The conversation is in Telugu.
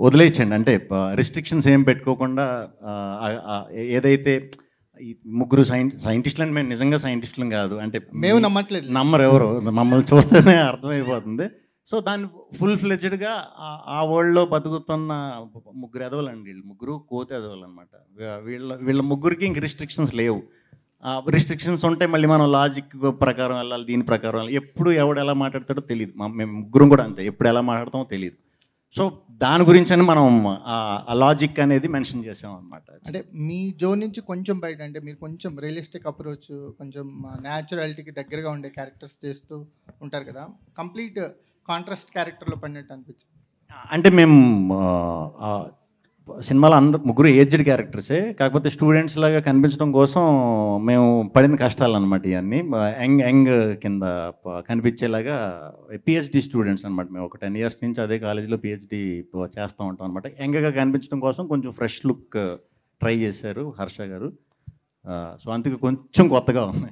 వదిలేయచ్చండి. అంటే రిస్ట్రిక్షన్స్ ఏం పెట్టుకోకుండా ఏదైతే ఈ ముగ్గురు సైంటిస్టులని మేము నిజంగా సైంటిస్టులం కాదు. అంటే మేము నమ్మట్లేదు. నమ్మరు ఎవరు. మమ్మల్ని చూస్తేనే అర్థమైపోతుంది. సో, దాన్ని ఫుల్ ఫ్లెడ్జ్డ్‌గా ఆ వరల్డ్‌లో బతుకుతున్న ముగ్గురు ఎదవలండి వీళ్ళు. ముగ్గురు కోతి ఎదవలనమాట. వీళ్ళ వీళ్ళ ముగ్గురికి ఇంక రిస్ట్రిక్షన్స్ లేవు. రిస్ట్రిక్షన్స్ ఉంటే మళ్ళీ మనం లాజిక్ ప్రకారం వెళ్ళాలి, దీని ప్రకారం వెళ్ళాలి. ఎప్పుడు ఎవడు ఎలా మాట్లాడతాడో తెలీదు. మేము ముగ్గురం కూడా అంతే. ఎప్పుడు ఎలా మాట్లాడతామో తెలీదు. సో, దాని గురించని మనం ఆ లాజిక్ అనేది మెన్షన్ చేసామనమాట. అంటే మీ జోన్ నుంచి కొంచెం బయట, అంటే మీరు కొంచెం రియలిస్టిక్ అప్రోచ్, కొంచెం న్యాచురాలిటీకి దగ్గరగా ఉండే క్యారెక్టర్స్ చేస్తూ ఉంటారు కదా. కంప్లీట్ కాంట్రాస్ట్ క్యారెక్టర్లో పడినట్టు అనిపించింది. అంటే మేము సినిమాలో ముగ్గురు ఏజ్డ్ క్యారెక్టర్సే. కాకపోతే స్టూడెంట్స్ లాగా కనిపించడం కోసం మేము పడిన కష్టాలన్నమాట ఇవన్నీ. యంగ్ కింద కనిపించేలాగా పిహెచ్డి స్టూడెంట్స్ అనమాట. మేము ఒక 10 years నుంచి అదే కాలేజీలో పిహెచ్డి చేస్తూ ఉంటాం అనమాట. యంగ్గా కనిపించడం కోసం కొంచెం ఫ్రెష్ లుక్ ట్రై చేశారు హర్ష గారు. సో, అందుకే కొంచెం కొత్తగా ఉంది.